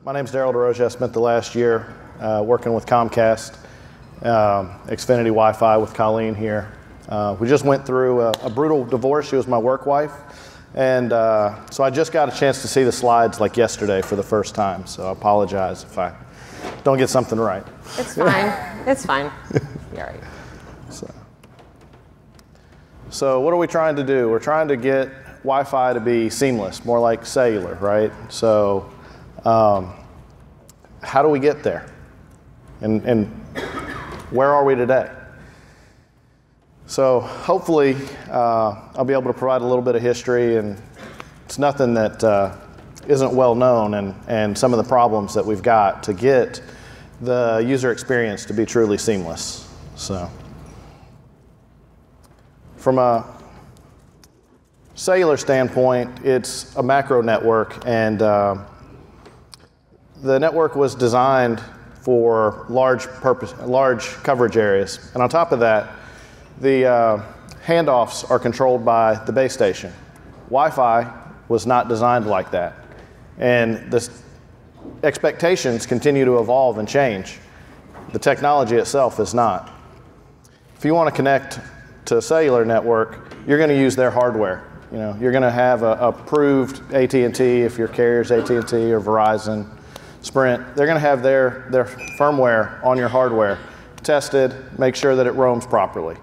My name's Darrell DeRosia. I spent the last year working with Comcast, Xfinity Wi-Fi with Colleen here. We just went through a brutal divorce. She was my work wife. And so I just got a chance to see the slides like yesterday for the first time. So I apologize if I don't get something right. It's fine. It's fine. You're all right. So what are we trying to do? We're trying to get Wi-Fi to be seamless, more like cellular, right? So how do we get there? And where are we today? So hopefully I'll be able to provide a little bit of history, and it's nothing that isn't well known, and some of the problems that we've got to get the user experience to be truly seamless. So from a cellular standpoint, it's a macro network, and the network was designed for large coverage areas. And on top of that, the handoffs are controlled by the base station. Wi-Fi was not designed like that. And the expectations continue to evolve and change. The technology itself is not. If you want to connect to a cellular network, you're going to use their hardware. You know, you're going to have a approved AT&T, if your carrier's AT&T or Verizon, Sprint. They're going to have their firmware on your hardware tested, make sure that it roams properly.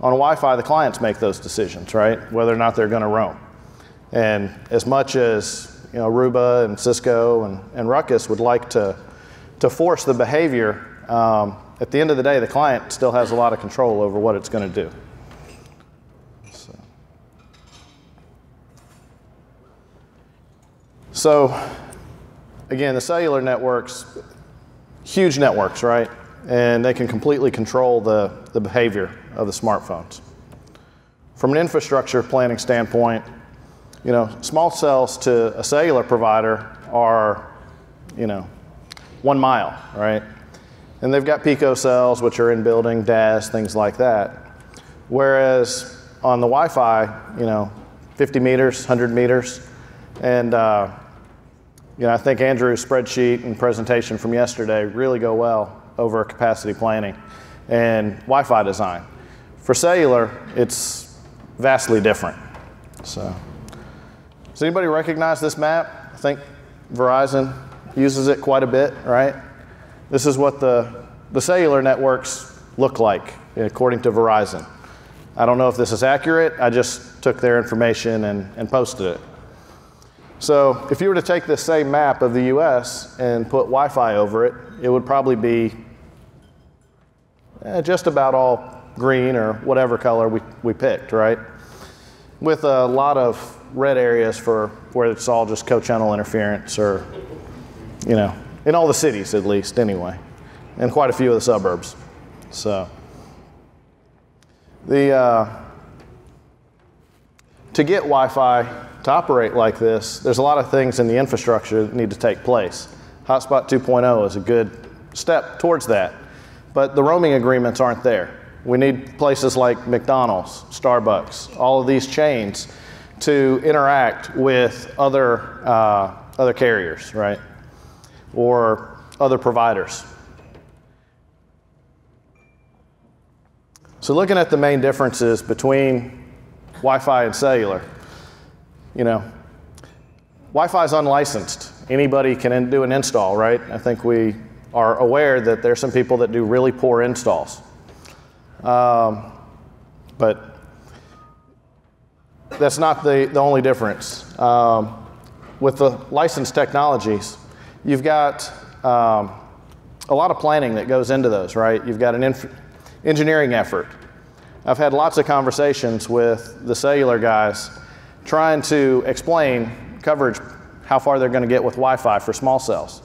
On Wi-Fi, the clients make those decisions, right? Whether or not they're going to roam. And as much as Aruba and Cisco and Ruckus would like to force the behavior, at the end of the day, the client still has a lot of control over what it's going to do. So again, the cellular networks, huge networks, right? And they can completely control the behavior of the smartphones. From an infrastructure planning standpoint, small cells to a cellular provider are, 1 mile, right? And they've got pico cells, which are in building, DAS, things like that. Whereas on the Wi-Fi, 50 meters, 100 meters. And I think Andrew's spreadsheet and presentation from yesterday really go well over capacity planning and Wi-Fi design. For cellular, it's vastly different. So, does anybody recognize this map? I think Verizon uses it quite a bit, right? This is what the cellular networks look like, according to Verizon. I don't know if this is accurate. I just took their information and posted it. So if you were to take this same map of the US and put Wi-Fi over it, it would probably be just about all green or whatever color we picked, right? With a lot of red areas for where it's all just co-channel interference, or, in all the cities at least anyway, and quite a few of the suburbs. So to get Wi-Fi to operate like this, there's a lot of things in the infrastructure that need to take place. Hotspot 2.0 is a good step towards that, but the roaming agreements aren't there. We need places like McDonald's, Starbucks, all of these chains to interact with other carriers, right? Or other providers. So looking at the main differences between Wi-Fi and cellular, Wi-Fi is unlicensed. Anybody can do an install, right? I think we are aware that there's some people that do really poor installs. But that's not the only difference. With the licensed technologies, you've got a lot of planning that goes into those, right? You've got an engineering effort. I've had lots of conversations with the cellular guys trying to explain coverage, how far they're going to get with Wi-Fi for small cells.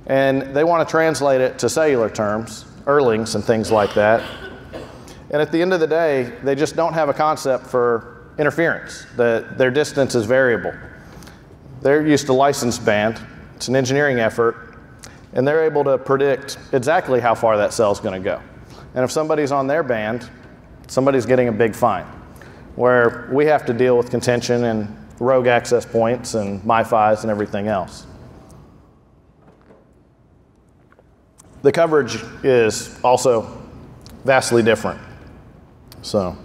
And they want to translate it to cellular terms, Erlings and things like that. And at the end of the day, they just don't have a concept for interference, that their distance is variable. They're used to licensed band. It's an engineering effort, and they're able to predict exactly how far that cell is going to go. And if somebody's on their band, somebody's getting a big fine, where we have to deal with contention and rogue access points and MiFis and everything else. the coverage is also vastly different. So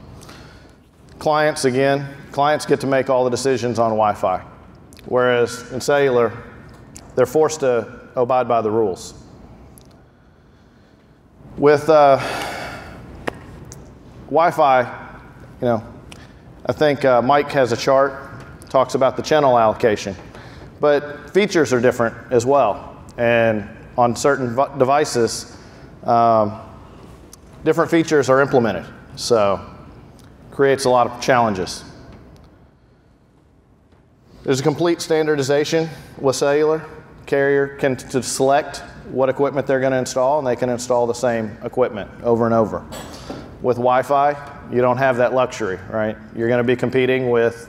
clients, again, clients get to make all the decisions on Wi-Fi, whereas in cellular, they're forced to abide by the rules. With Wi-Fi, you know, I think Mike has a chart, talks about the channel allocation, but features are different as well. And on certain devices, different features are implemented. So creates a lot of challenges. There's a complete standardization with cellular. Carrier can select what equipment they're going to install, and they can install the same equipment over and over. With Wi-Fi, you don't have that luxury, right? You're going to be competing with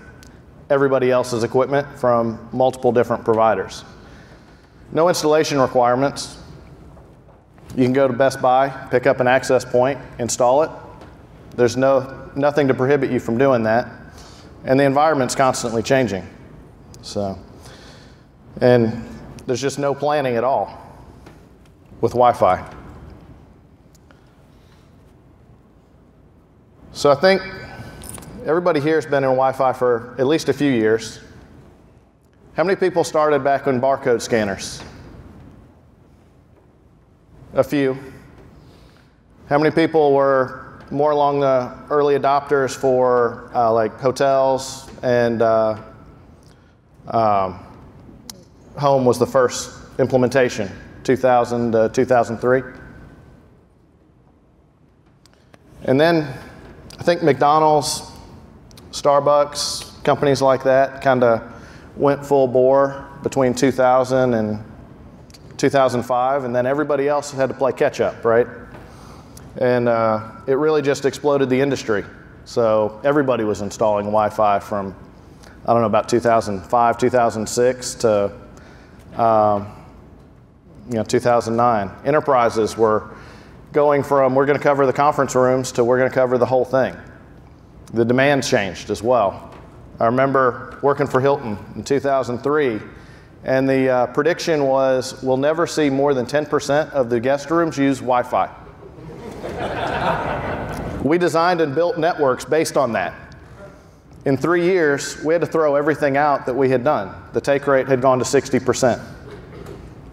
everybody else's equipment from multiple different providers. No installation requirements. You can go to Best Buy, pick up an access point, install it. There's nothing to prohibit you from doing that. And the environment's constantly changing. So, and there's just no planning at all with Wi-Fi. So I think everybody here has been in Wi-Fi for at least a few years. How many people started back on barcode scanners? A few. How many people were more along the early adopters for like hotels and home was the first implementation, 2000 to 2003? And then I think McDonald's, Starbucks, companies like that kind of went full bore between 2000 and 2005, and then everybody else had to play catch up, right? And it really just exploded the industry. So everybody was installing Wi-Fi from, I don't know, about 2005, 2006 to 2009. Enterprises were going from we're going to cover the conference rooms to we're going to cover the whole thing. The demand changed as well. I remember working for Hilton in 2003, and the prediction was we'll never see more than 10% of the guest rooms use Wi-Fi. We designed and built networks based on that. In 3 years, we had to throw everything out that we had done. The take rate had gone to 60%.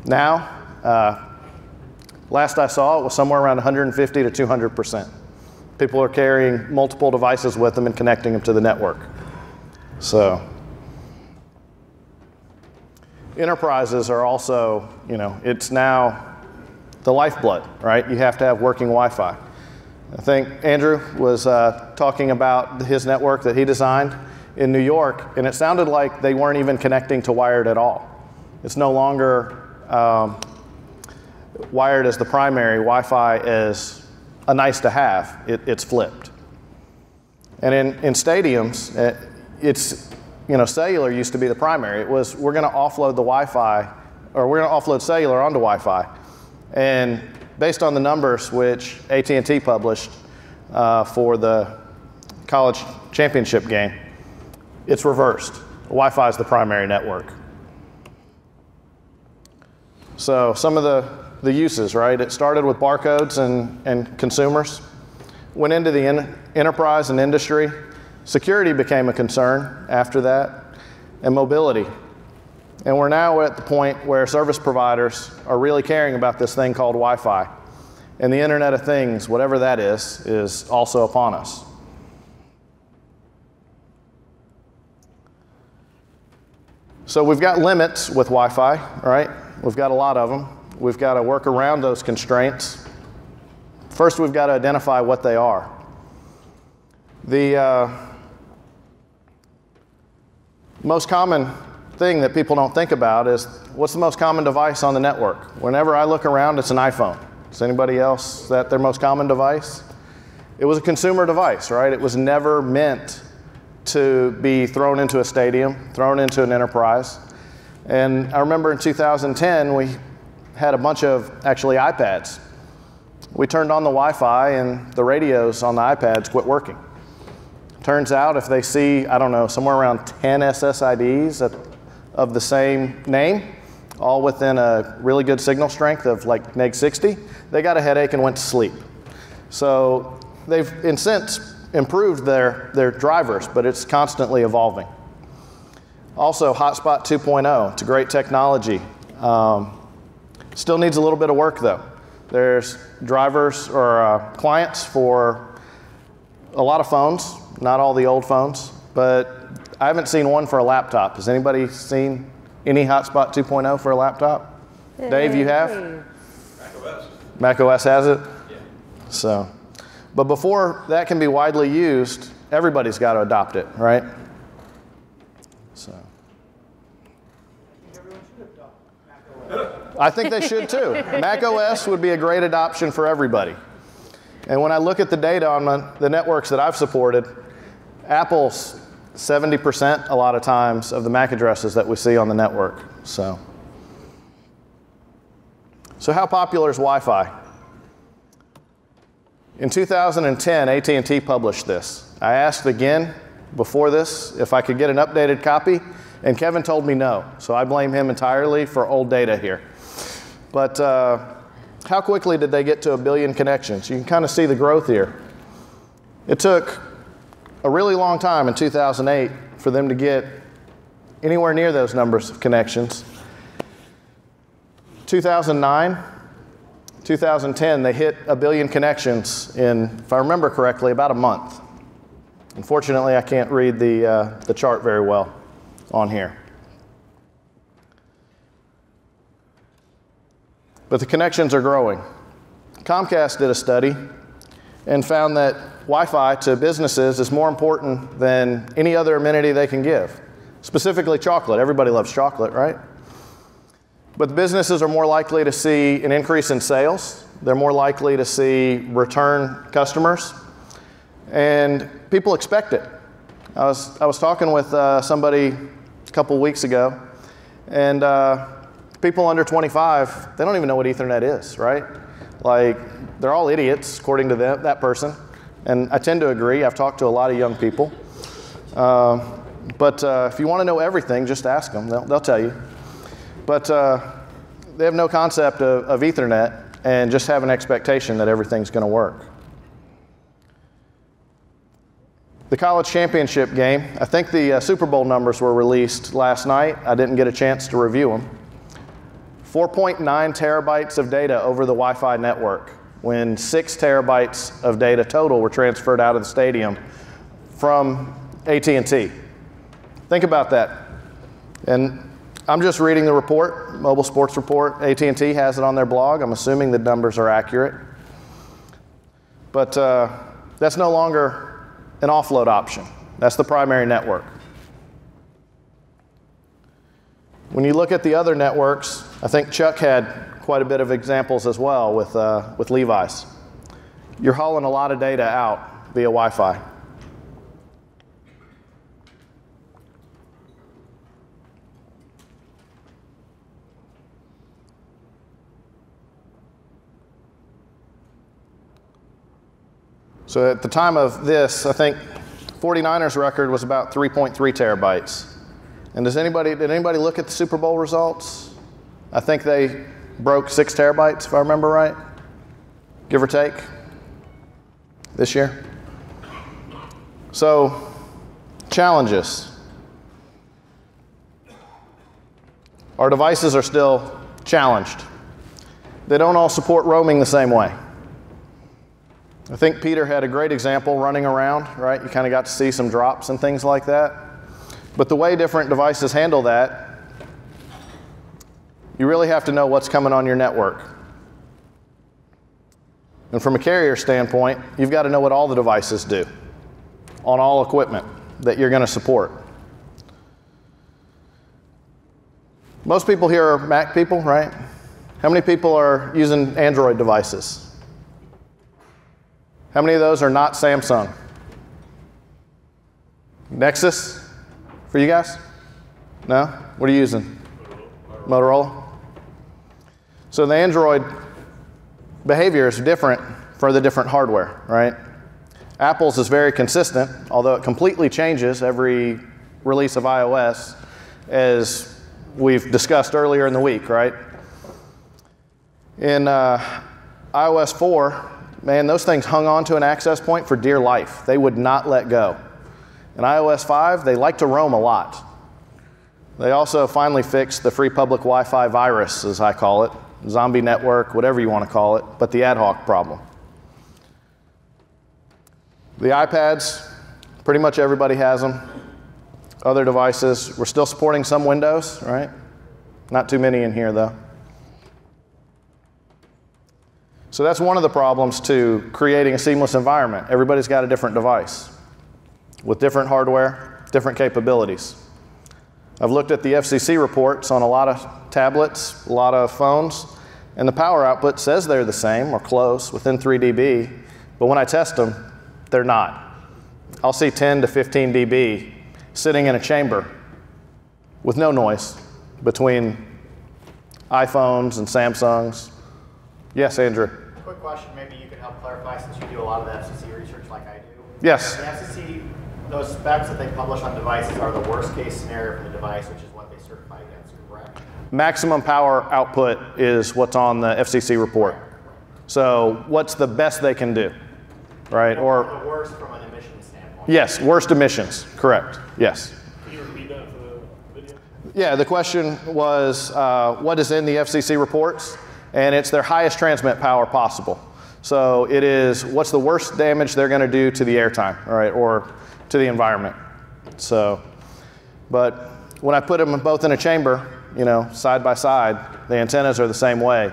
Now, last I saw, it was somewhere around 150 to 200%. People are carrying multiple devices with them and connecting them to the network. So, enterprises are also, it's now the lifeblood, right? You have to have working Wi-Fi. I think Andrew was talking about his network that he designed in New York, and it sounded like they weren't even connecting to wired at all. It's no longer wired as the primary, Wi-Fi as a nice to have. It's flipped. And in stadiums, it's, cellular used to be the primary. It was, we're going to offload the Wi-Fi, or we're going to offload cellular onto Wi-Fi. And based on the numbers which AT&T published for the college championship game, it's reversed. Wi-Fi is the primary network. So some of the uses, right? It started with barcodes and consumers, went into the enterprise and industry. Security became a concern after that, and mobility. And we're now at the point where service providers are really caring about this thing called Wi-Fi. And the Internet of Things, whatever that is also upon us. So we've got limits with Wi-Fi, right? We've got a lot of them. We've got to work around those constraints. First, we've got to identify what they are. The most common thing that people don't think about is what's the most common device on the network? Whenever I look around, it's an iPhone. Is anybody else that their most common device? It was a consumer device, right? It was never meant to be thrown into a stadium, thrown into an enterprise. And I remember in 2010, we had a bunch of actually iPads. We turned on the Wi-Fi and the radios on the iPads quit working. Turns out if they see, I don't know, somewhere around 10 SSIDs of the same name all within a really good signal strength of like neg 60, they got a headache and went to sleep. So they've in sense improved their drivers, but it's constantly evolving. Also, Hotspot 2.0, it's a great technology. Still needs a little bit of work though. There's drivers or clients for a lot of phones, not all the old phones, but I haven't seen one for a laptop. Has anybody seen any Hotspot 2.0 for a laptop? Hey. Dave, you have? macOS. macOS has it? Yeah. So, but before that can be widely used, everybody's got to adopt it, right? So. I think they should too. macOS would be a great adoption for everybody. And when I look at the data on the networks that I've supported, Apple's 70% a lot of times of the MAC addresses that we see on the network. So how popular is Wi-Fi? In 2010, AT&T published this. I asked again before this if I could get an updated copy, and Kevin told me no. So I blame him entirely for old data here. But how quickly did they get to 1 billion connections? You can kind of see the growth here. It took a really long time in 2008 for them to get anywhere near those numbers of connections. 2009, 2010, they hit 1 billion connections in, if I remember correctly, about a month. Unfortunately, I can't read the chart very well on here. But the connections are growing. Comcast did a study and found that Wi-Fi to businesses is more important than any other amenity they can give. Specifically chocolate. Everybody loves chocolate, right? But the businesses are more likely to see an increase in sales. They're more likely to see return customers. And people expect it. I was talking with somebody a couple weeks ago, and people under 25, they don't even know what Ethernet is, right? Like, they're all idiots, according to that person. And I tend to agree. I've talked to a lot of young people. But if you want to know everything, just ask them. They'll tell you. But they have no concept of Ethernet and just have an expectation that everything's going to work. The college championship game, I think the Super Bowl numbers were released last night. I didn't get a chance to review them. 4.9 terabytes of data over the Wi-Fi network, when 6 terabytes of data total were transferred out of the stadium from AT&T. Think about that. And I'm just reading the report, Mobile Sports Report. AT&T has it on their blog. I'm assuming the numbers are accurate. But that's no longer an offload option. That's the primary network. When you look at the other networks, I think Chuck had quite a bit of examples as well with Levi's. You're hauling a lot of data out via Wi-Fi. So at the time of this, I think 49ers record was about 3.3 terabytes. And did anybody look at the Super Bowl results? I think they broke 6 terabytes, if I remember right, give or take, this year. So, challenges. Our devices are still challenged. They don't all support roaming the same way. I think Peter had a great example running around, right? You kind of got to see some drops and things like that. But the way different devices handle that, you really have to know what's coming on your network. And from a carrier standpoint, you've got to know what all the devices do on all equipment that you're going to support. Most people here are Mac people, right? How many people are using Android devices? How many of those are not Samsung? Nexus for you guys? No? What are you using? Motorola? So the Android behavior is different for the different hardware, right? Apple's is very consistent, although it completely changes every release of iOS as we've discussed earlier in the week, right? In iOS 4, man, those things hung on to an access point for dear life. They would not let go. In iOS 5, they like to roam a lot. They also finally fixed the free public Wi-Fi virus, as I call it, zombie network, whatever you want to call it, but the ad hoc problem. The iPads, pretty much everybody has them. Other devices, we're still supporting some Windows, right? Not too many in here, though. So that's one of the problems to creating a seamless environment. Everybody's got a different device with different hardware, different capabilities. I've looked at the FCC reports on a lot of tablets, a lot of phones, and the power output says they're the same or close, within 3 dB, but when I test them, they're not. I'll see 10 to 15 dB sitting in a chamber with no noise between iPhones and Samsungs. Yes, Andrew? Quick question, maybe you could help clarify since you do a lot of the FCC research like I do. Yes. The FCC, those specs that they publish on devices are the worst case scenario for the device, which is what they certify against, correct? Maximum power output is what's on the FCC report. So what's the best they can do, right? Or the worst from an emissions standpoint. Yes, worst emissions, correct, yes. Can you repeat that for the video? Yeah, the question was what is in the FCC reports, and it's their highest transmit power possible. So it is what's the worst damage they're going to do to the airtime, all right, or to the environment. So, but when I put them both in a chamber, you know, side by side, the antennas are the same way.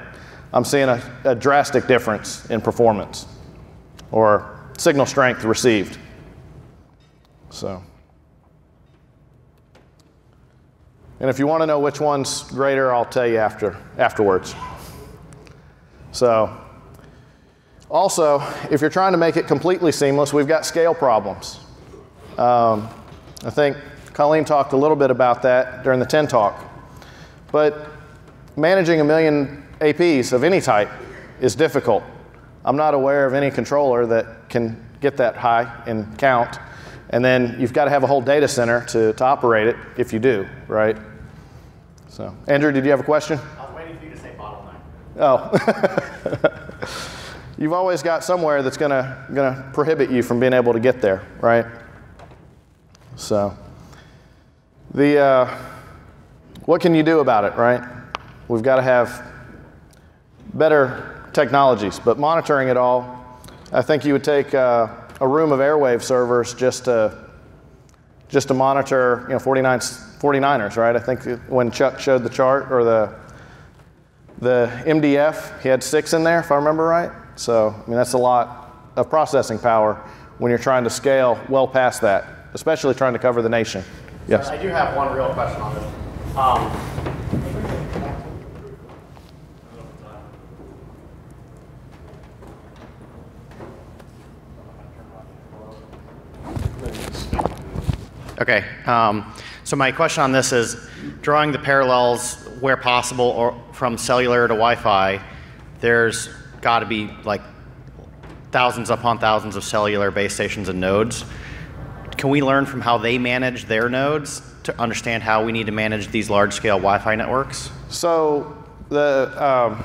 I'm seeing a drastic difference in performance or signal strength received. So, and if you want to know which one's greater, I'll tell you afterwards. So, also, if you're trying to make it completely seamless, we've got scale problems. I think Colleen talked a little bit about that during the 10 talk. But managing 1 million APs of any type is difficult. I'm not aware of any controller that can get that high in count. And then you've got to have a whole data center to operate it if you do, right? So, Andrew, did you have a question? I was waiting for you to say bottleneck. Oh. You've always got somewhere that's gonna prohibit you from being able to get there, right? So, what can you do about it, right? We've got to have better technologies, but monitoring it all, I think you would take a room of airwave servers just to monitor, you know, 49ers, right? I think when Chuck showed the chart, or the MDF, he had 6 in there, if I remember right. So, I mean, that's a lot of processing power when you're trying to scale well past that, especially trying to cover the nation. Yes? I do have one real question on this. Okay, so my question on this is, drawing the parallels where possible or from cellular to Wi-Fi, there's got to be like thousands upon thousands of cellular base stations and nodes. Can we learn from how they manage their nodes to understand how we need to manage these large-scale Wi-Fi networks? So the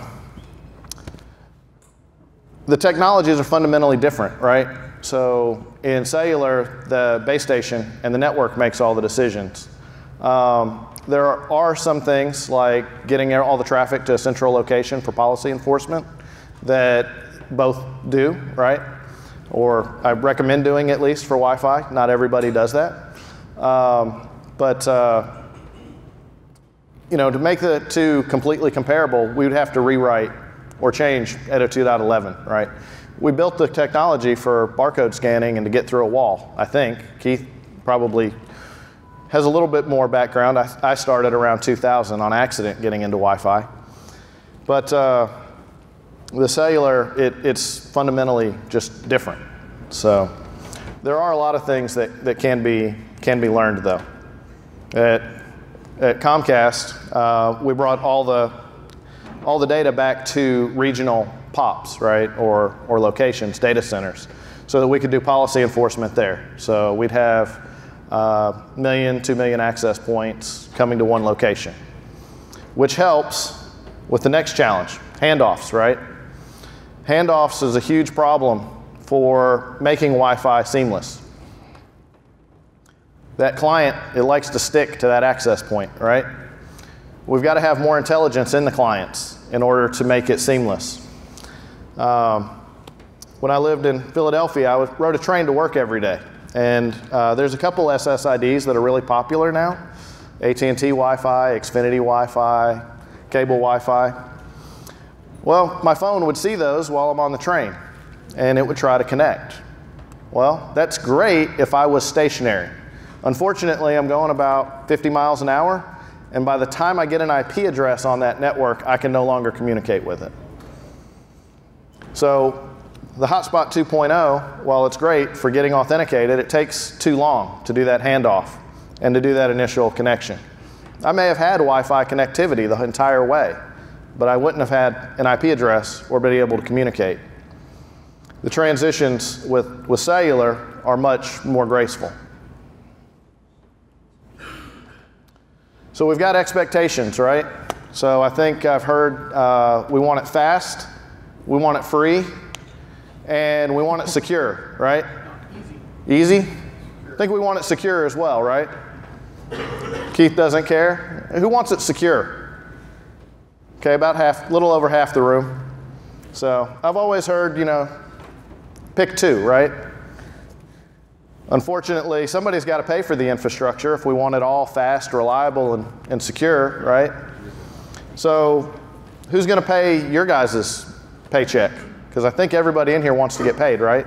technologies are fundamentally different, right? So in cellular, the base station and the network makes all the decisions. There are some things like getting all the traffic to a central location for policy enforcement that both do, right? Or I recommend doing at least for Wi-Fi. Not everybody does that. You know, to make the two completely comparable, we would have to rewrite or change 802.11, right? We built the technology for barcode scanning and to get through a wall, I think. Keith probably has a little bit more background. I started around 2000 on accident getting into Wi-Fi. But the cellular, it's fundamentally just different. So there are a lot of things that can be learned, though. At Comcast, we brought all the data back to regional POPs, right, or locations, data centers, so that we could do policy enforcement there. So we'd have 1 million, 2 million access points coming to one location. which helps with the next challenge, handoffs, right? Handoffs is a huge problem for making Wi-Fi seamless. That client, it likes to stick to that access point, right? We've got to have more intelligence in the clients in order to make it seamless. When I lived in Philadelphia, I rode a train to work every day. And there's a couple SSIDs that are really popular now. AT&T Wi-Fi, Xfinity Wi-Fi, cable Wi-Fi. Well, my phone would see those while I'm on the train, and it would try to connect. Well, that's great if I was stationary. Unfortunately, I'm going about 50 miles an hour, and by the time I get an IP address on that network, I can no longer communicate with it. So the Hotspot 2.0, while it's great for getting authenticated, it takes too long to do that handoff and to do that initial connection. I may have had Wi-Fi connectivity the entire way, but I wouldn't have had an IP address or been able to communicate. The transitions with cellular are much more graceful. So we've got expectations, right? So I think I've heard we want it fast, we want it free, and we want it secure, right? Easy. Easy? I think we want it secure as well, right? Keith doesn't care. Who wants it secure? Okay, about half, little over half the room. So I've always heard, you know, pick two, right? Unfortunately, somebody's got to pay for the infrastructure if we want it all fast, reliable, and secure, right? So who's going to pay your guys' paycheck? Because I think everybody in here wants to get paid, right?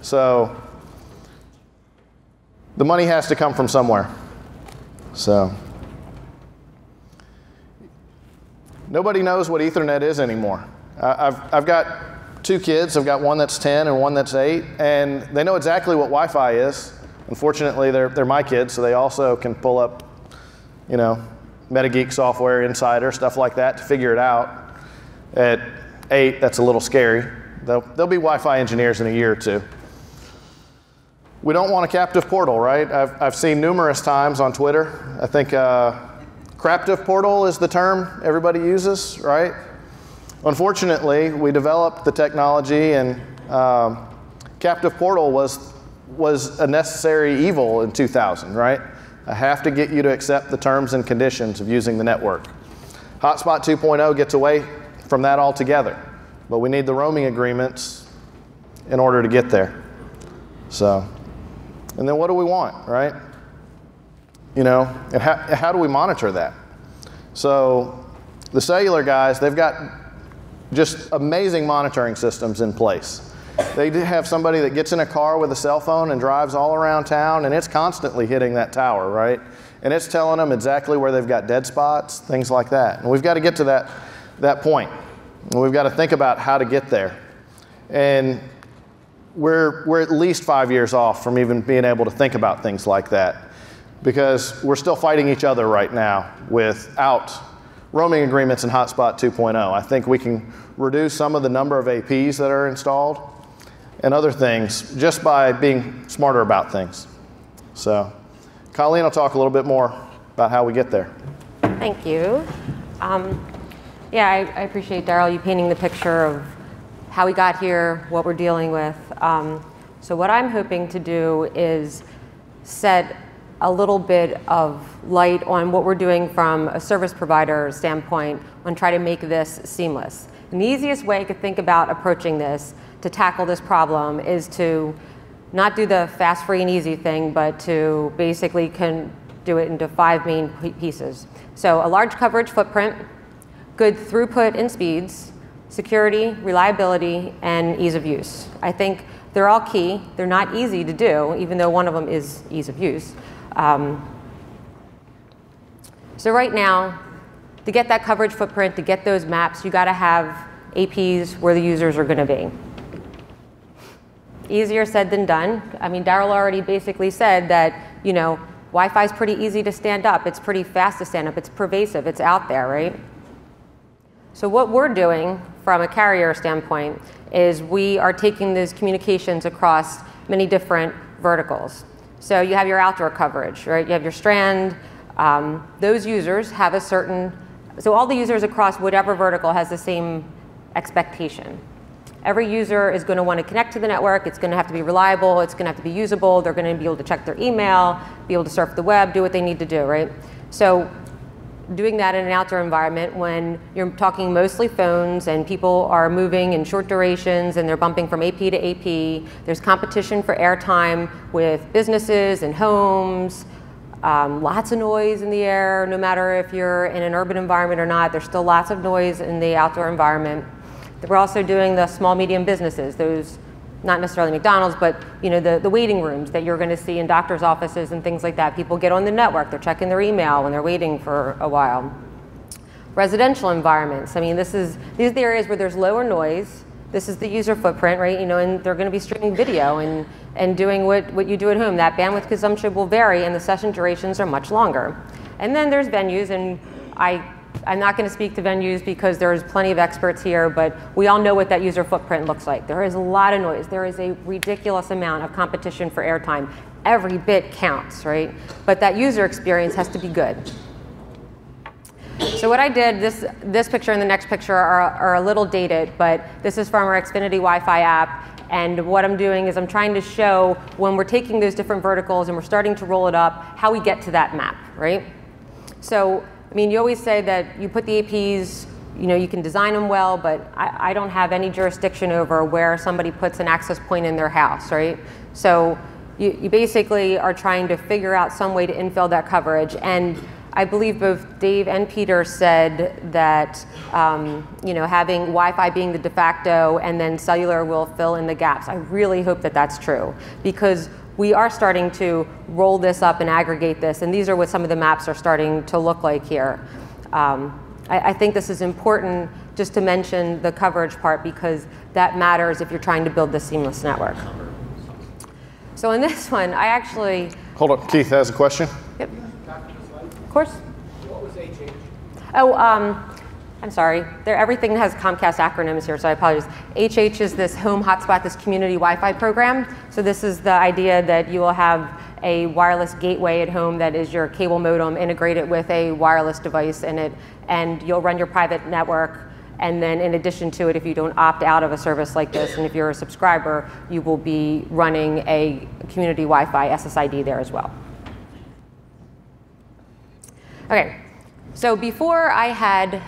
So the money has to come from somewhere. So nobody knows what Ethernet is anymore. I've got two kids. I've got one that's 10 and one that's 8, and they know exactly what Wi-Fi is. Unfortunately, they're my kids, so they also can pull up, you know, MetaGeek software, Insider, stuff like that to figure it out. At 8, that's a little scary. They'll be Wi-Fi engineers in a year or two. We don't want a captive portal, right? I've seen numerous times on Twitter. I think craptive portal is the term everybody uses, right? Unfortunately, we developed the technology, and captive portal was a necessary evil in 2000, right? I have to get you to accept the terms and conditions of using the network. Hotspot 2.0 gets away from that altogether, but we need the roaming agreements in order to get there. So, and then what do we want, right? You know, and how do we monitor that? So the cellular guys, they've got just amazing monitoring systems in place. They have somebody that gets in a car with a cell phone and drives all around town, and it's constantly hitting that tower, right? And it's telling them exactly where they've got dead spots, things like that. And we've got to get to that point. And we've got to think about how to get there. And we're at least 5 years off from even being able to think about things like that, because we're still fighting each other right now without roaming agreements in Hotspot 2.0. I think we can reduce some of the number of APs that are installed and other things just by being smarter about things. So Colleen will talk a little bit more about how we get there. Thank you. Yeah, I appreciate, Darrell, you painting the picture of how we got here, what we're dealing with. So what I'm hoping to do is set a little bit of light on what we're doing from a service provider standpoint on trying to make this seamless. And the easiest way I could think about approaching this to tackle this problem is to not do the fast, free, and easy thing, but to basically do it into 5 main pieces. So a large coverage footprint, good throughput and speeds, security, reliability, and ease of use. I think they're all key. They're not easy to do, even though one of them is ease of use. So right now, to get that coverage footprint, to get those maps, you got to have APs where the users are going to be. Easier said than done. I mean, Darrell already basically said that, you know, Wi-Fi is pretty easy to stand up. It's pretty fast to stand up. It's pervasive. It's out there, right? So what we're doing from a carrier standpoint is we are taking these communications across many different verticals. So you have your outdoor coverage, right? You have your strand. Those users have a certain So all the users across whatever vertical has the same expectation. Every user is going to want to connect to the network. It's going to have to be reliable. It's going to have to be usable. They're going to be able to check their email, be able to surf the web, do what they need to do, right? So doing that in an outdoor environment when you're talking mostly phones and people are moving in short durations and they're bumping from AP to AP, there's competition for airtime with businesses and homes, lots of noise in the air, no matter if you're in an urban environment or not, there's still lots of noise in the outdoor environment. We're also doing the small, medium businesses, those, not necessarily McDonald's, but the waiting rooms that you're going to see in doctor's offices and things like that. People get on the network, they're checking their email when they're waiting for a while. Residential environments, I mean, these are the areas where there's lower noise. This is the user footprint, right? And they're going to be streaming video and doing what you do at home. That bandwidth consumption will vary and the session durations are much longer. And then there's venues, and I'm not going to speak to venues because there's plenty of experts here, but we all know what that user footprint looks like. There is a lot of noise. There is a ridiculous amount of competition for airtime. Every bit counts, right? But that user experience has to be good. So what I did, this picture and the next picture are a little dated, but this is from our Xfinity Wi-Fi app. And what I'm doing is I'm trying to show when we're taking those different verticals and we're starting to roll it up, how we get to that map, right? So I mean, you always say that you put the APs, you can design them well, but I don't have any jurisdiction over where somebody puts an access point in their house, right? So you basically are trying to figure out some way to infill that coverage. And I believe both Dave and Peter said that having Wi-Fi being the de facto and then cellular will fill in the gaps. I really hope that that's true, because we are starting to roll this up and aggregate this, and these are what some of the maps are starting to look like here. I think this is important just to mention the coverage part, because that matters if you're trying to build this seamless network. So in this one, I actually... Hold on, Keith has a question. Yep. Of course. What was HH? Oh, I'm sorry. Everything has Comcast acronyms here, so I apologize. HH is this home hotspot, this community Wi-Fi program. So this is the idea that you will have a wireless gateway at home that is your cable modem integrated with a wireless device in it, and you'll run your private network. And then in addition to it, if you don't opt out of a service like this, and if you're a subscriber, you will be running a community Wi-Fi SSID there as well. Okay, so before I had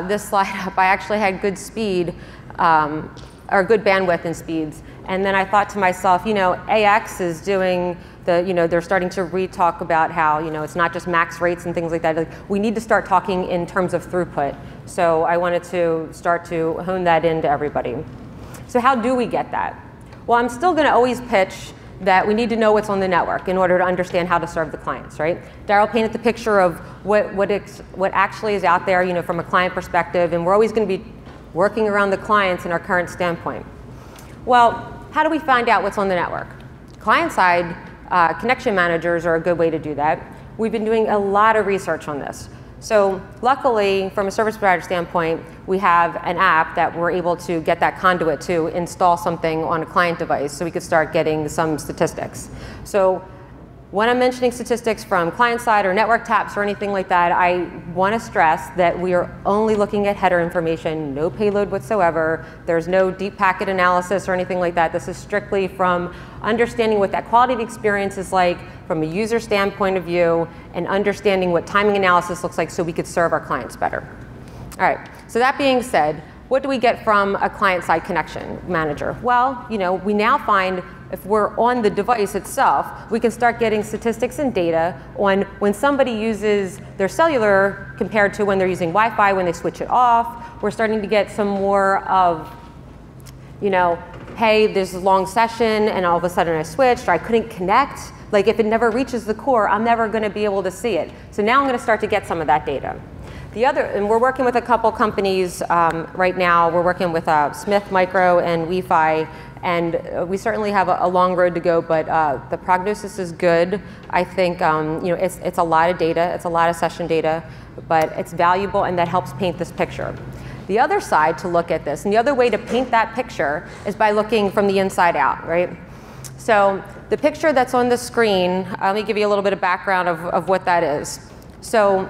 this slide up, I actually had good speed, or good bandwidth and speeds. And then I thought to myself, AX is doing they're starting to re-talk about how, it's not just max rates and things like that. Like, we need to start talking in terms of throughput. So I wanted to start to hone that into everybody. So how do we get that? Well, I'm still going to always pitch that we need to know what's on the network in order to understand how to serve the clients, right? Darrell painted the picture of what actually is out there, from a client perspective, and we're always going to be working around the clients in our current standpoint. Well, how do we find out what's on the network? Client-side connection managers are a good way to do that. We've been doing a lot of research on this. So luckily, from a service provider standpoint, we have an app that we're able to get that conduit to install something on a client device so we could start getting some statistics. So when I'm mentioning statistics from client side or network taps or anything like that, I want to stress that we are only looking at header information, no payload whatsoever. There's no deep packet analysis or anything like that. This is strictly from understanding what that quality of experience is like from a user standpoint of view and understanding what timing analysis looks like so we could serve our clients better. All right, so that being said, what do we get from a client-side connection manager? Well, we now find if we're on the device itself, we can start getting statistics and data on when somebody uses their cellular compared to when they're using Wi-Fi, when they switch it off. We're starting to get some more of, hey, there's a long session and all of a sudden I switched or I couldn't connect. Like if it never reaches the core, I'm never going to be able to see it. So now I'm going to start to get some of that data. And we're working with a couple companies right now. We're working with Smith Micro and WiFi, and we certainly have a long road to go, but the prognosis is good. I think it's a lot of data, it's a lot of session data, but it's valuable and that helps paint this picture. The other side to look at this, and the other way to paint that picture is by looking from the inside out, right? So the picture that's on the screen, let me give you a little bit of background of what that is. So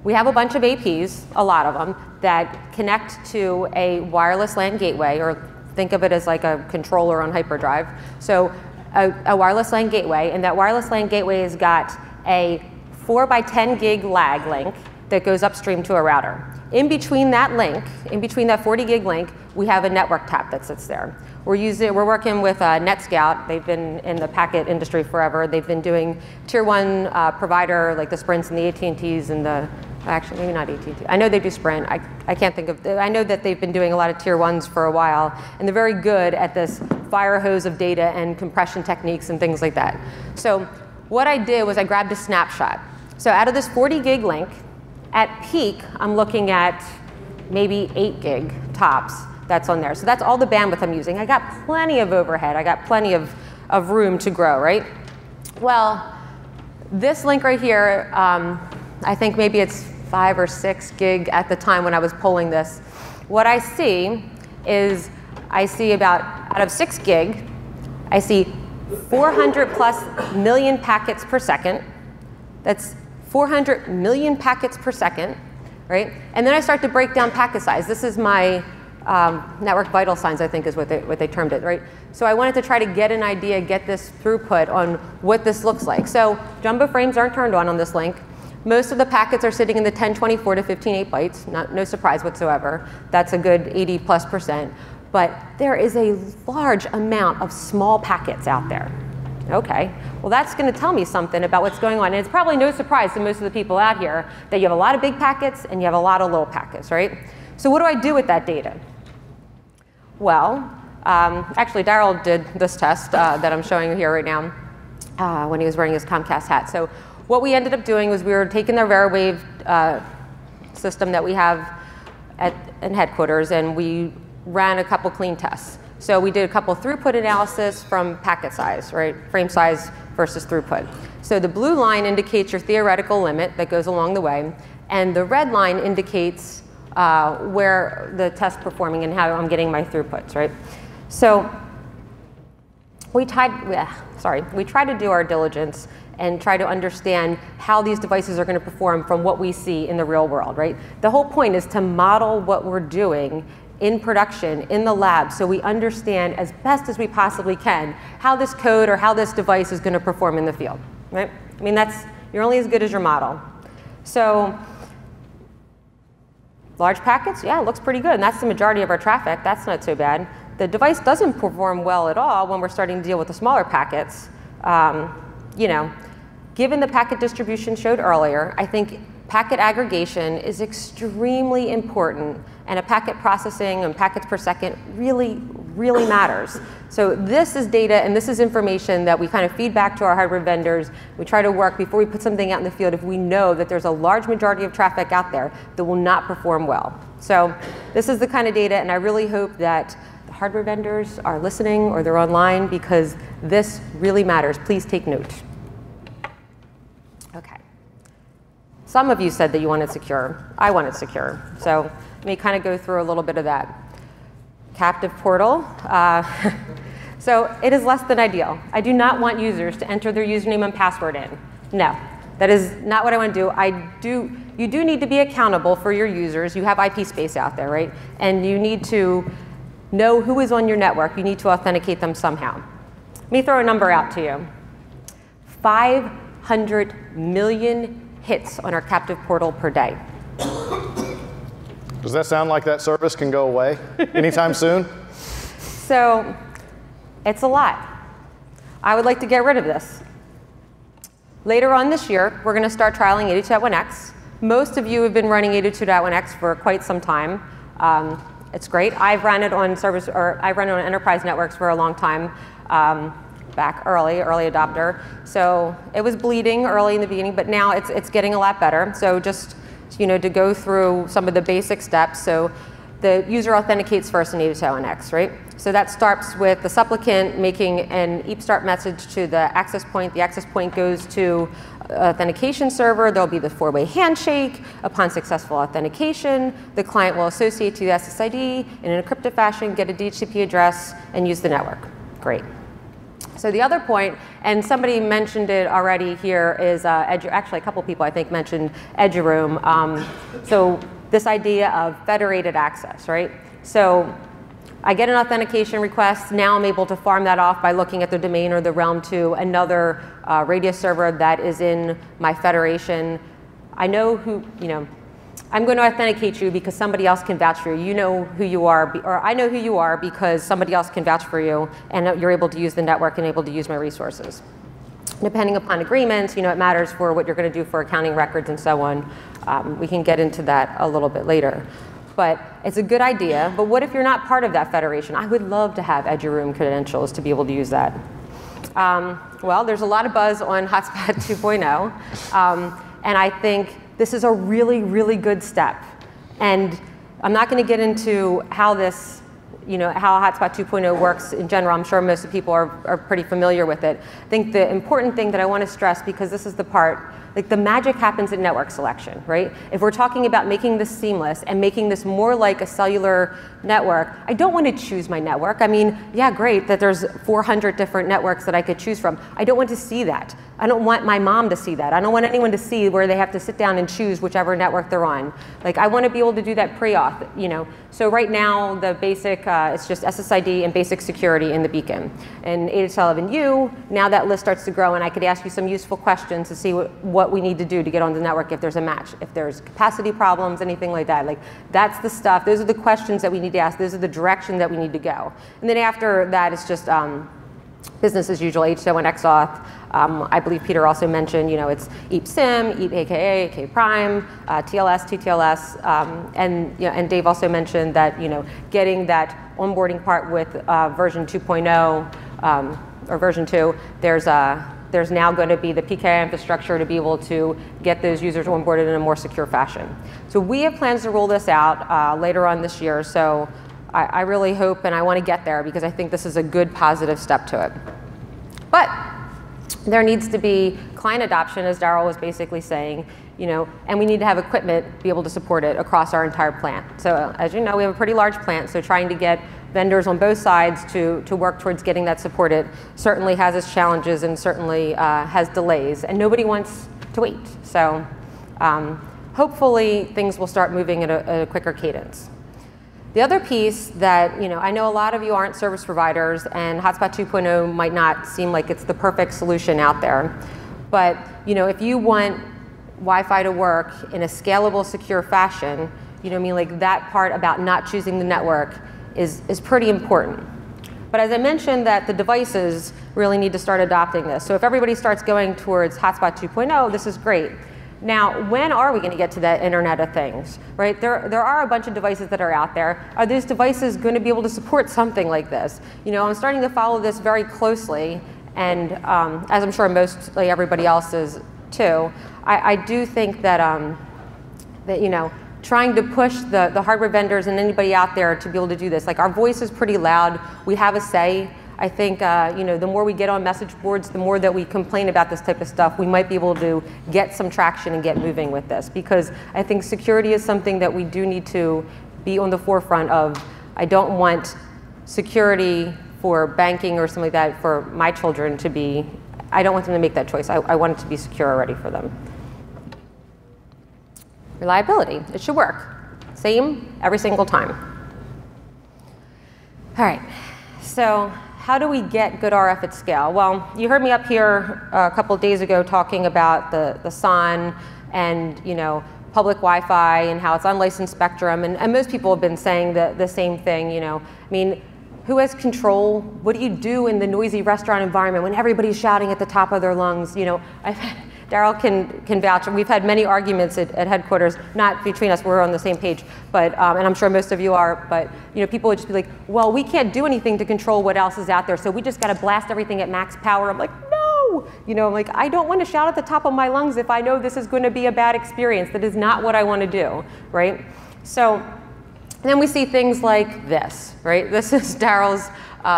we have a bunch of APs, a lot of them, that connect to a wireless LAN gateway, or think of it as like a controller on hyperdrive. So a wireless LAN gateway, and that wireless LAN gateway has got a 4 by 10 gig lag link that goes upstream to a router. In between that link, in between that 40 gig link, we have a network tap that sits there. We're working with NetScout. They've been in the packet industry forever. They've been doing tier 1 provider, like the Sprints and the AT&Ts and the, actually maybe not AT&T. I know they do Sprint. I can't think of, I know that they've been doing a lot of tier 1s for a while, and they're very good at this fire hose of data and compression techniques and things like that. So what I did was I grabbed a snapshot. So out of this 40 gig link, at peak, I'm looking at maybe 8 gig tops that's on there. So that's all the bandwidth I'm using. I got plenty of overhead. I got plenty of room to grow, right? Well, this link right here, I think maybe it's 5 or 6 gig at the time when I was pulling this. What I see is I see about, out of 6 gig, I see 400 plus million packets per second. That's 400 million packets per second, right? And then I start to break down packet size. This is my network vital signs, I think is what they termed it, right? So I wanted to try to get an idea, get this throughput on what this looks like. So jumbo frames aren't turned on this link. Most of the packets are sitting in the 1024 to 15.8 bytes, no surprise whatsoever. That's a good 80+%. But there is a large amount of small packets out there. Okay, well that's going to tell me something about what's going on. And it's probably no surprise to most of the people out here that you have a lot of big packets and you have a lot of little packets, right? So what do I do with that data? Well, actually Darrell did this test that I'm showing you here right now when he was wearing his Comcast hat. So what we ended up doing was we were taking their VeriWave system that we have in headquarters, and we ran a couple clean tests. So we did a couple throughput analysis from packet size, right? Frame size versus throughput. So the blue line indicates your theoretical limit that goes along the way, and the red line indicates where the test's performing and how I'm getting my throughputs, right? So we tried to do our diligence and try to understand how these devices are going to perform from what we see in the real world, right? The whole point is to model what we're doing in production, in the lab, so we understand as best as we possibly can how this code or how this device is going to perform in the field, right? I mean, you're only as good as your model. So large packets, yeah, it looks pretty good, and that's the majority of our traffic. That's not so bad. The device doesn't perform well at all when we're starting to deal with the smaller packets. You know, given the packet distribution showed earlier, I think packet aggregation is extremely important, and a packet processing and packets per second really, really matters. So this is data and this is information that we kind of feed back to our hardware vendors. We try to work before we put something out in the field if we know that there's a large majority of traffic out there that will not perform well. So this is the kind of data, and I really hope that the hardware vendors are listening or they're online, because this really matters. Please take note. Okay. Some of you said that you wanted secure. I wanted secure. So let me kind of go through a little bit of that. Captive portal. So it is less than ideal. I do not want users to enter their username and password in. No, that is not what I want to do. You do need to be accountable for your users. You have IP space out there, right? And you need to know who is on your network. You need to authenticate them somehow. Let me throw a number out to you. 500 million hits on our captive portal per day. Does that sound like that service can go away anytime soon? So it's a lot. I would like to get rid of this. Later on this year, we're going to start trialing 802.1x. Most of you have been running 802.1x for quite some time. It's great. I've run it on enterprise networks for a long time. Back early adopter. So it was bleeding early in the beginning, but now it's getting a lot better. So just, you know, to go through some of the basic steps. So the user authenticates first in 802.1x, right? So that starts with the supplicant making an EAP-start message to the access point. The access point goes to authentication server. There'll be the 4-way handshake. Upon successful authentication, the client will associate to the SSID in an encrypted fashion, get a DHCP address, and use the network. Great. So the other point, and somebody mentioned it already here, is actually a couple people I think mentioned EduRoom. So this idea of federated access, right? So I get an authentication request. Now I'm able to farm that off by looking at the domain or the realm to another Radius server that is in my federation. I know who, I'm going to authenticate you because somebody else can vouch for you. You know who you are, or I know who you are because somebody else can vouch for you, and you're able to use the network and able to use my resources. Depending upon agreements, it matters for what you're going to do for accounting records and so on. We can get into that a little bit later. But it's a good idea. But what if you're not part of that federation? I would love to have EduRoom credentials to be able to use that. Well, there's a lot of buzz on Hotspot 2.0. And I think this is a really, really good step. And I'm not going to get into how this, how Hotspot 2.0 works in general. I'm sure most of the people are pretty familiar with it. I think the important thing that I want to stress, because this is the part, like the magic happens in network selection, right? If we're talking about making this seamless and making this more like a cellular network, I don't want to choose my network. I mean, yeah, great that there's 400 different networks that I could choose from. I don't want to see that. I don't want my mom to see that. I don't want anyone to see where they have to sit down and choose whichever network they're on. Like, I want to be able to do that pre-auth, So right now, the basic, it's just SSID and basic security in the beacon. And 811U, now that list starts to grow, and I could ask you some useful questions to see what we need to do to get on the network if there's a match, if there's capacity problems, anything like that. Like, that's the stuff. Those are the questions that we need to ask. Those are the direction that we need to go. And then after that, it's just business as usual, HSO and XAuth. I believe Peter also mentioned, it's EAP-SIM, EAP-AKA, AK-Prime, TLS, TTLS, and Dave also mentioned that, getting that onboarding part with version 2.0 or version 2, there's now going to be the PKI infrastructure to be able to get those users onboarded in a more secure fashion. So we have plans to roll this out later on this year. So I really hope, and I want to get there because I think this is a good positive step to it. But there needs to be client adoption, as Darrell was basically saying, and we need to have equipment be able to support it across our entire plant. So as you know, we have a pretty large plant, so trying to get vendors on both sides to work towards getting that supported certainly has its challenges and certainly has delays, and nobody wants to wait. So hopefully things will start moving at a quicker cadence. The other piece that, I know a lot of you aren't service providers, and Hotspot 2.0 might not seem like it's the perfect solution out there. But, if you want Wi-Fi to work in a scalable, secure fashion, like that part about not choosing the network is pretty important. But as I mentioned, that the devices really need to start adopting this. So if everybody starts going towards Hotspot 2.0, this is great. Now, when are we going to get to that Internet of Things, right? There are a bunch of devices that are out there. Are these devices going to be able to support something like this? I'm starting to follow this very closely, and as I'm sure mostly everybody else is too. I do think that trying to push the hardware vendors and anybody out there to be able to do this. Like, our voice is pretty loud. We have a say. I think the more we get on message boards, the more that we complain about this type of stuff, we might be able to get some traction and get moving with this. Because I think security is something that we do need to be on the forefront of. I don't want security for banking or something like that for my children to be, I don't want them to make that choice. I want it to be secure already for them. Reliability, it should work. Same every single time. All right, so how do we get good RF at scale? Well, you heard me up here a couple of days ago talking about the SON and public Wi-Fi and how it's unlicensed spectrum, and most people have been saying the same thing. I mean, who has control? What do you do in the noisy restaurant environment when everybody's shouting at the top of their lungs? Darrell can vouch, and we've had many arguments at headquarters, not between us, we're on the same page, but, and I'm sure most of you are, but people would just be like, well, we can't do anything to control what else is out there, so we just gotta blast everything at max power. I'm like, no! I'm like, I don't want to shout at the top of my lungs if I know this is going to be a bad experience. That is not what I want to do, right? So then we see things like this, right? This is Darrell's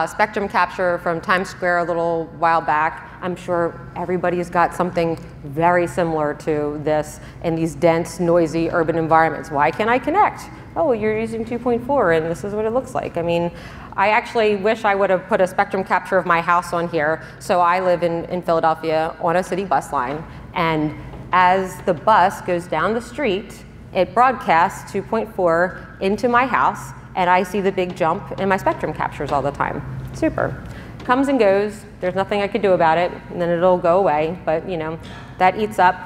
spectrum capture from Times Square a little while back. I'm sure everybody's got something very similar to this in these dense, noisy urban environments. Why can't I connect, oh, you're using 2.4 and this is what it looks like. I mean, I actually wish I would have put a spectrum capture of my house on here. So I live in Philadelphia on a city bus line, and as the bus goes down the street, it broadcasts 2.4 into my house, and I see the big jump in my spectrum captures all the time. Super. Comes and goes. There's nothing I could do about it, and then it'll go away. But you know, that eats up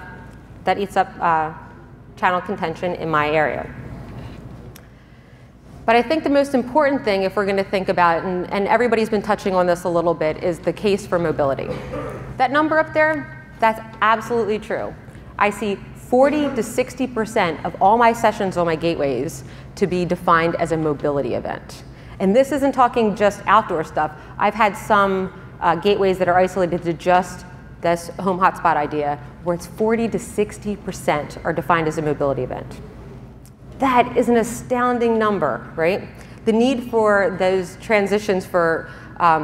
channel contention in my area. But I think the most important thing, if we're going to think about it, and everybody's been touching on this a little bit, is the case for mobility. That number up there, that's absolutely true. I see 40 to 60% of all my sessions on my gateways to be defined as a mobility event. And this isn't talking just outdoor stuff. I've had some gateways that are isolated to just this home hotspot idea, where it's 40 to 60% are defined as a mobility event. That is an astounding number, right? The need for those transitions for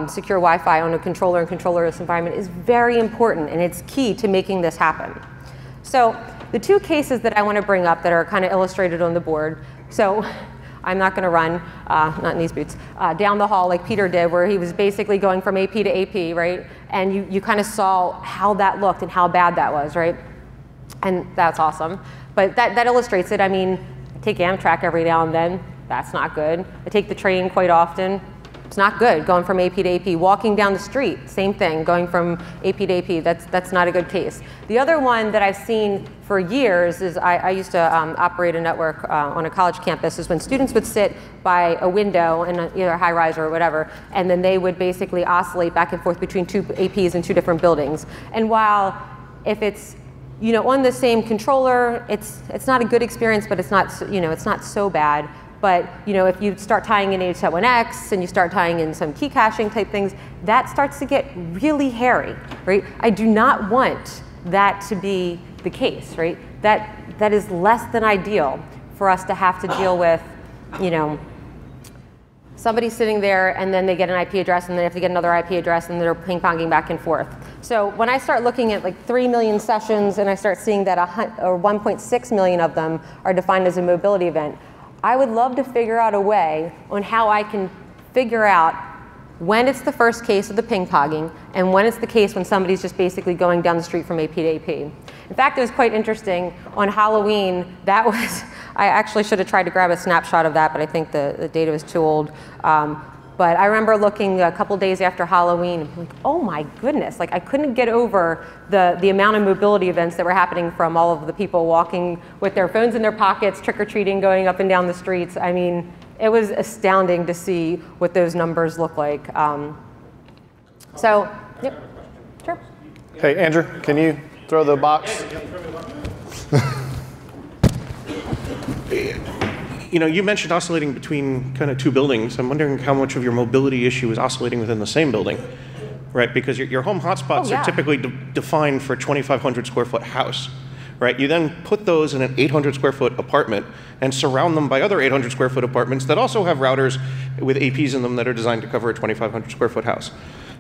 secure Wi-Fi on a controller and controllerless environment is very important, and it's key to making this happen. So the two cases that I want to bring up that are kind of illustrated on the board, so I'm not going to run, not in these boots, down the hall like Peter did, where he was basically going from AP to AP, right? And you kind of saw how that looked and how bad that was, right? And that's awesome. But that illustrates it. I mean, I take Amtrak every now and then. That's not good. I take the train quite often. It's not good going from AP to AP. Walking down the street, same thing, going from AP to AP. That's not a good case. The other one that I've seen for years is I used to operate a network on a college campus, is when students would sit by a window in either a high rise or whatever, and then they would basically oscillate back and forth between two APs in two different buildings. And while if it's on the same controller, it's not a good experience, but it's not so bad. But if you start tying in H71X and you start tying in some key caching type things, that starts to get really hairy, right? I do not want that to be the case, right? That is less than ideal for us to have to deal with, somebody sitting there and then they get an IP address and they have to get another IP address and they're ping-ponging back and forth. So when I start looking at like 3 million sessions and I start seeing that 1.6 million of them are defined as a mobility event, I would love to figure out a way on how I can figure out when it's the first case of the ping-ponging and when it's the case when somebody's just basically going down the street from AP to AP. In fact, it was quite interesting. On Halloween, I actually should have tried to grab a snapshot of that, but I think the data was too old. But I remember looking a couple days after Halloween, like, oh my goodness, like I couldn't get over the amount of mobility events that were happening from all of the people walking with their phones in their pockets, trick-or-treating, going up and down the streets. I mean, it was astounding to see what those numbers look like. Yep, sure. Hey, Andrew, can you throw the box? You mentioned oscillating between kind of two buildings. I'm wondering how much of your mobility issue is oscillating within the same building, right? Because your home hotspots are typically defined for a 2,500 square foot house, right? You then put those in an 800 square foot apartment and surround them by other 800 square foot apartments that also have routers with APs in them that are designed to cover a 2,500 square foot house.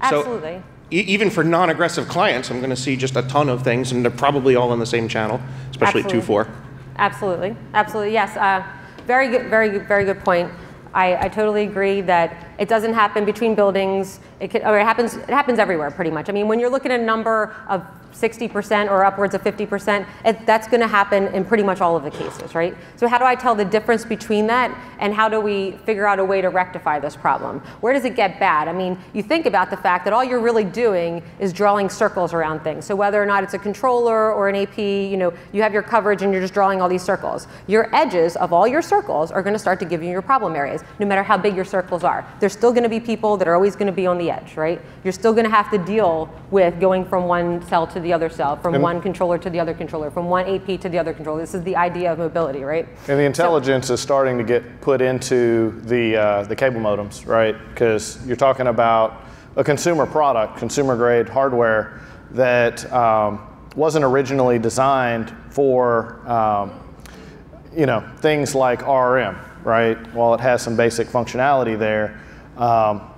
Absolutely. So even for non-aggressive clients, I'm going to see just a ton of things, and they're probably all on the same channel, especially at 2.4. Absolutely, absolutely, yes. Very good, very good point. I totally agree that it doesn't happen between buildings. It happens everywhere pretty much. I mean, when you're looking at a number of 60% or upwards of 50%, that's going to happen in pretty much all of the cases, right? So how do I tell the difference between that, and how do we figure out a way to rectify this problem? Where does it get bad? I mean, you think about the fact that all you're really doing is drawing circles around things. So whether or not it's a controller or an AP, you have your coverage and you're just drawing all these circles. Your edges of all your circles are going to start to give you your problem areas, no matter how big your circles are. There's still going to be people that are always going to be on the edge, right? You're still going to have to deal with going from one cell to the other cell, from one controller to the other controller, from one AP to the other controller. This is the idea of mobility, right? And the intelligence is starting to get put into the cable modems, right? Because you're talking about a consumer product, consumer grade hardware that wasn't originally designed for things like RRM, right? While it has some basic functionality there,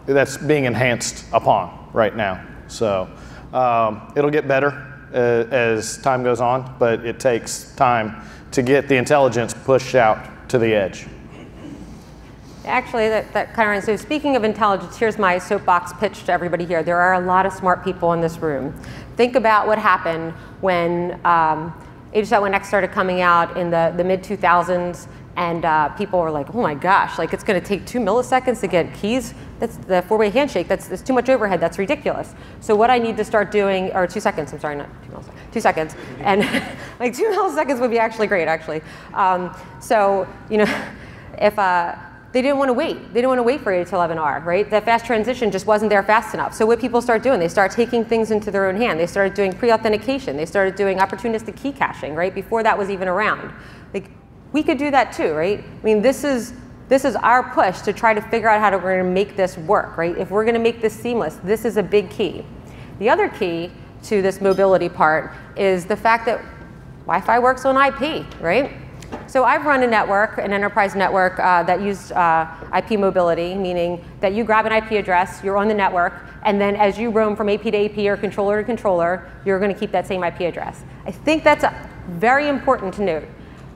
that's being enhanced upon right now. So it'll get better as time goes on, but it takes time to get the intelligence pushed out to the edge. Actually, that kind of, so speaking of intelligence, here's my soapbox pitch to everybody here. There are a lot of smart people in this room. Think about what happened when HSAT1X started coming out in the mid-2000s, and people were like, oh my gosh, like it's going to take 2 milliseconds to get keys? That's the four-way handshake. That's too much overhead. That's ridiculous. So what I need to start doing, or 2 seconds, I'm sorry, not 2 milliseconds, 2 seconds. And like 2 milliseconds would be actually great, actually. So, you know, if they didn't want to wait. They didn't want to wait for 8 to 11R, right? That fast transition just wasn't there fast enough. So what people start doing, they start taking things into their own hand. They started doing pre-authentication. They started doing opportunistic key caching, right? Before that was even around. Like, we could do that too, right? I mean, this is our push to try to figure out how we're going to make this work, right? If we're going to make this seamless, this is a big key. The other key to this mobility part is the fact that Wi-Fi works on IP, right? So I've run a network, an enterprise network that used IP mobility, meaning that you grab an IP address, you're on the network, and then as you roam from AP to AP or controller to controller, you're going to keep that same IP address. I think that's very important to note.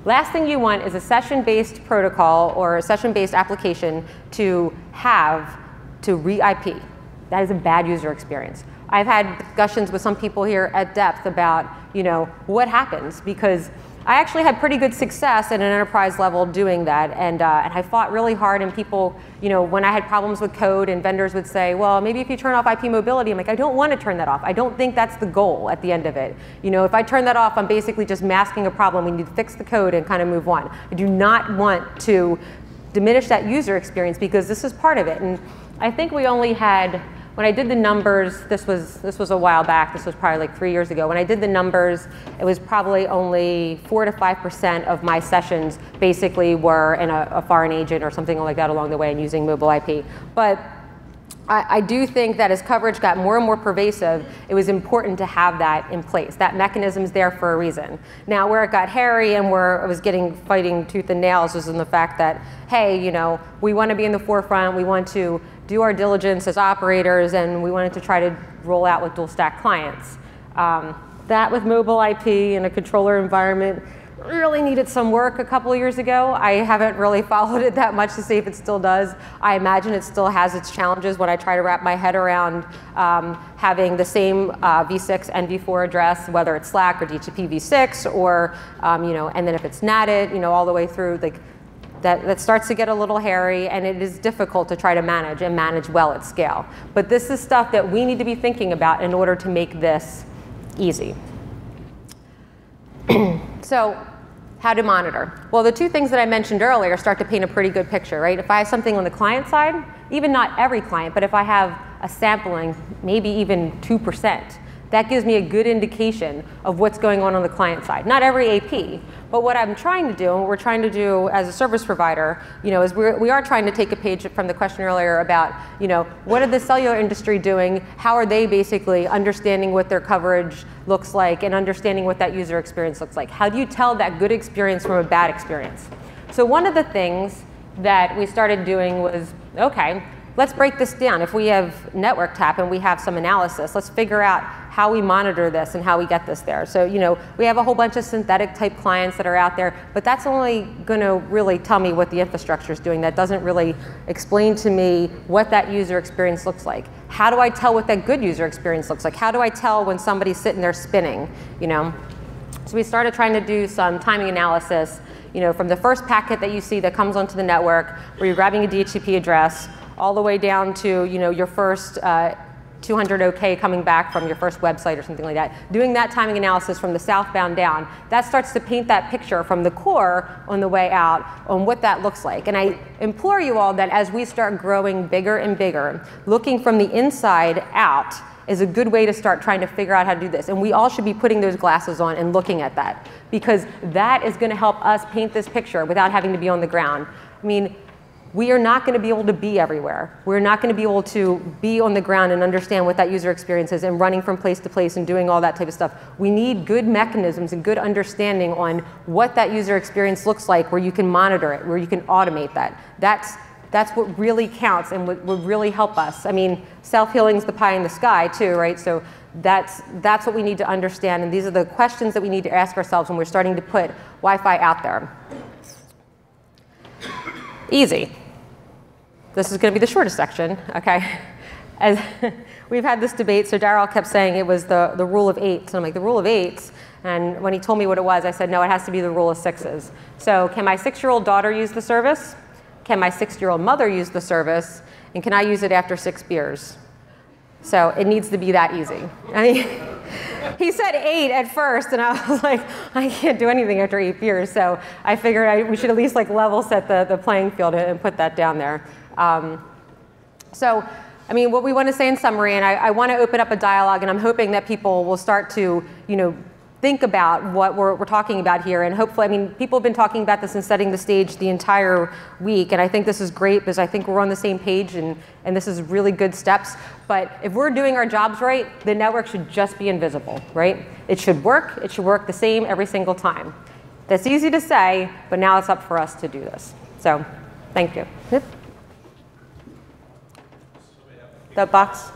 Last thing you want is a session-based protocol or a session-based application to have to re-IP. That is a bad user experience. I've had discussions with some people here at depth about, you know, what happens, because I actually had pretty good success at an enterprise level doing that, and I fought really hard, and people, you know, when I had problems with code and vendors would say, well, maybe if you turn off IP mobility, I'm like, I don't want to turn that off. I don't think that's the goal at the end of it. You know, if I turn that off, I'm basically just masking a problem. We need to fix the code and kind of move on. I do not want to diminish that user experience because this is part of it. And I think we only had, when I did the numbers, this was a while back, this was probably like 3 years ago. When I did the numbers, it was probably only 4 to 5% of my sessions basically were in a foreign agent or something like that along the way and using mobile IP. But I do think that as coverage got more and more pervasive, it was important to have that in place. That mechanism's there for a reason. Now, where it got hairy and where I was fighting tooth and nails was in the fact that, hey, you know, we want to be in the forefront, we want to do our diligence as operators, and we wanted to try to roll out with dual stack clients. That with mobile IP in a controller environment really needed some work a couple of years ago. I haven't really followed it that much to see if it still does. I imagine it still has its challenges when I try to wrap my head around having the same v6 and v4 address, whether it's Slack or DHCP v6, or you know, and then if it's NATed, you know, all the way through, like that starts to get a little hairy, and it is difficult to try to manage and manage well at scale. But this is stuff that we need to be thinking about in order to make this easy. So, how to monitor? Well, the two things that I mentioned earlier start to paint a pretty good picture, right? If I have something on the client side, even not every client, but if I have a sampling, maybe even 2%, that gives me a good indication of what's going on the client side. Not every AP, but what I'm trying to do, and what we're trying to do as a service provider, you know, is we are trying to take a page from the question earlier about, you know, what are the cellular industry doing? How are they basically understanding what their coverage looks like and understanding what that user experience looks like? How do you tell that good experience from a bad experience? So one of the things that we started doing was, okay, let's break this down. If we have network tap and we have some analysis, let's figure out how we monitor this and how we get this there. So, you know, we have a whole bunch of synthetic type clients that are out there, but that's only going to really tell me what the infrastructure is doing. That doesn't really explain to me what that user experience looks like. How do I tell what that good user experience looks like? How do I tell when somebody's sitting there spinning, you know? So we started trying to do some timing analysis, you know, from the first packet that you see that comes onto the network, where you're grabbing a DHCP address, all the way down to, you know, your first 200 OK coming back from your first website or something like that. Doing that timing analysis from the southbound down, that starts to paint that picture from the core on the way out on what that looks like. And I implore you all that as we start growing bigger and bigger, looking from the inside out is a good way to start trying to figure out how to do this. And we all should be putting those glasses on and looking at that, because that is going to help us paint this picture without having to be on the ground. I mean, we are not going to be able to be everywhere. We're not going to be able to be on the ground and understand what that user experience is and running from place to place and doing all that type of stuff. We need good mechanisms and good understanding on what that user experience looks like, where you can monitor it, where you can automate that. That's what really counts and what would really help us. I mean, self-healing's the pie in the sky too, right? So that's what we need to understand, and these are the questions that we need to ask ourselves when we're starting to put Wi-Fi out there. Easy. this is going to be the shortest section, okay? As we've had this debate, so Darrell kept saying it was the rule of 8. So I'm like, the rule of 8s? And when he told me what it was, I said, no, it has to be the rule of 6s. So can my 6-year-old daughter use the service? Can my 6-year-old mother use the service? And can I use it after 6 beers? So it needs to be that easy. I mean, he said 8 at first, and I was like, I can't do anything after 8 beers. So I figured we should at least like level set the playing field and put that down there. So, I mean, what we want to say in summary, and I want to open up a dialogue, and I'm hoping that people will start to, think about what we're talking about here. And hopefully, I mean, people have been talking about this and setting the stage the entire week. And I think this is great because I think we're on the same page, and this is really good steps. But if we're doing our jobs right, the network should just be invisible, right? It should work. It should work the same every single time. That's easy to say, but now it's up for us to do this. So, thank you. Yep. That box.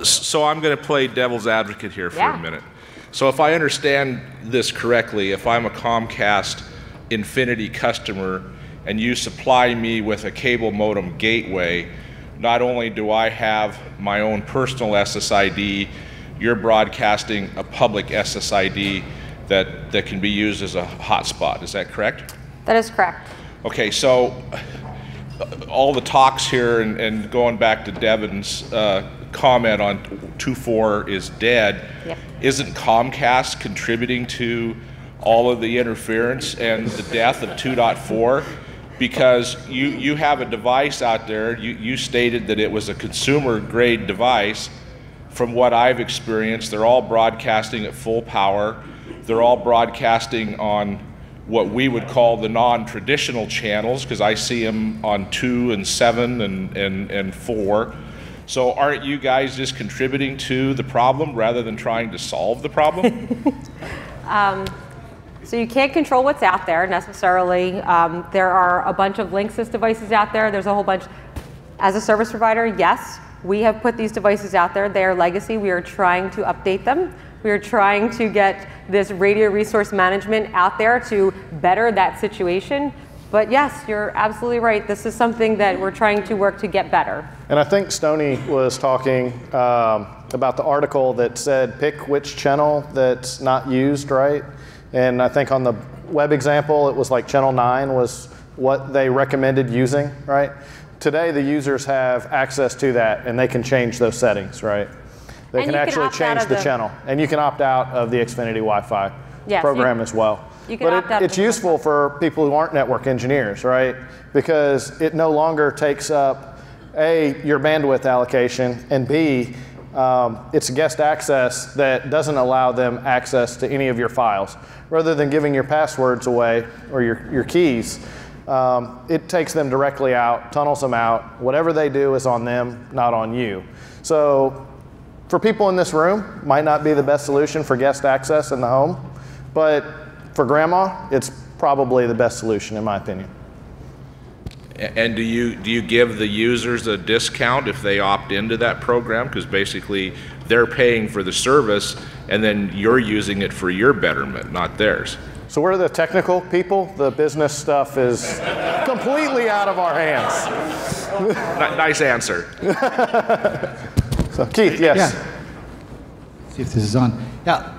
So I'm going to play devil's advocate here for a minute. So if I understand this correctly, if I'm a Comcast Infinity customer and you supply me with a cable modem gateway, not only do I have my own personal SSID, you're broadcasting a public SSID that can be used as a hotspot. Is that correct? That is correct. Okay, so all the talks here and going back to Devin's comment on 2.4 is dead, isn't Comcast contributing to all of the interference and the death of 2.4? Because you have a device out there, you stated that it was a consumer grade device. From what I've experienced, they're all broadcasting at full power. They're all broadcasting on what we would call the non-traditional channels, because I see them on 2 and 7 and 4. So aren't you guys just contributing to the problem rather than trying to solve the problem? So you can't control what's out there necessarily. There are a bunch of Linksys devices out there. There's a whole bunch. As a service provider, yes, we have put these devices out there. They are legacy. We are trying to update them. We are trying to get this radio resource management out there to better that situation. But yes, you're absolutely right. This is something that we're trying to work to get better. And I think Stoney was talking about the article that said pick which channel that's not used, right? And I think on the web example, it was like channel 9 was what they recommended using, right? Today, the users have access to that, and they can change those settings, right? They can actually change the channel, and you can opt out of the Xfinity Wi-Fi program as well. But it's useful for people who aren't network engineers, right? Because it no longer takes up, A, your bandwidth allocation, and B, it's guest access that doesn't allow them access to any of your files. Rather than giving your passwords away or your keys, it takes them directly out, tunnels them out. Whatever they do is on them, not on you. So for people in this room, might not be the best solution for guest access in the home, but for grandma, it's probably the best solution in my opinion. And do you give the users a discount if they opt into that program? Because basically they're paying for the service and then you're using it for your betterment, not theirs. So we're the technical people. The business stuff is completely out of our hands. Nice answer. So Keith, yes. Yeah. See if this is on. Yeah.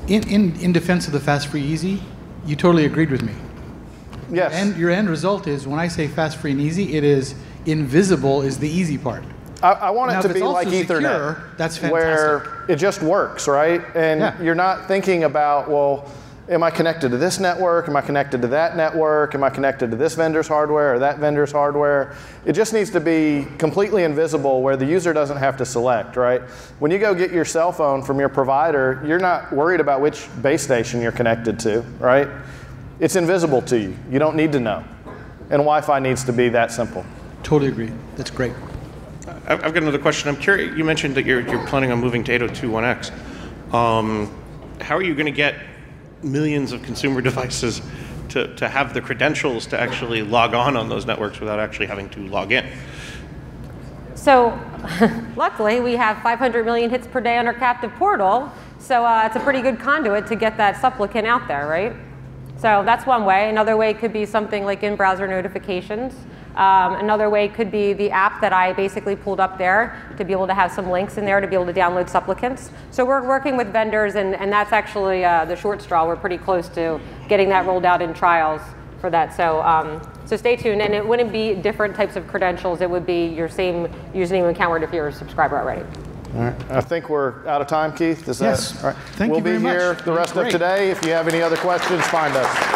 In defense of the fast, free, easy, you totally agreed with me. Yes. And your end result is when I say fast, free, and easy, it is invisible is the easy part. I want it now, to be like Ethernet, secure, that's fantastic. where it just works, right? And you're not thinking about, well, am I connected to this network? Am I connected to that network? Am I connected to this vendor's hardware or that vendor's hardware? It just needs to be completely invisible where the user doesn't have to select, right? When you go get your cell phone from your provider, you're not worried about which base station you're connected to, right? It's invisible to you. You don't need to know. And Wi-Fi needs to be that simple. Totally agree. That's great. I've got another question. I'm curious, you mentioned that you're planning on moving to 802.1x. How are you going to get millions of consumer devices to have the credentials to actually log on those networks without actually having to log in? So luckily, we have 500 million hits per day on our captive portal. So it's a pretty good conduit to get that supplicant out there, right? So that's one way. Another way could be something like in-browser notifications. Another way could be the app that I basically pulled up there to be able to have some links in there to be able to download supplicants. So we're working with vendors, and that's actually the short straw. We're pretty close to getting that rolled out in trials for that. So, so stay tuned. And it wouldn't be different types of credentials. It would be your same username and account if you're a subscriber already. All right. I think we're out of time, Keith. Yes. All right. Thank you very much. We'll be here the rest of today. If you have any other questions, find us.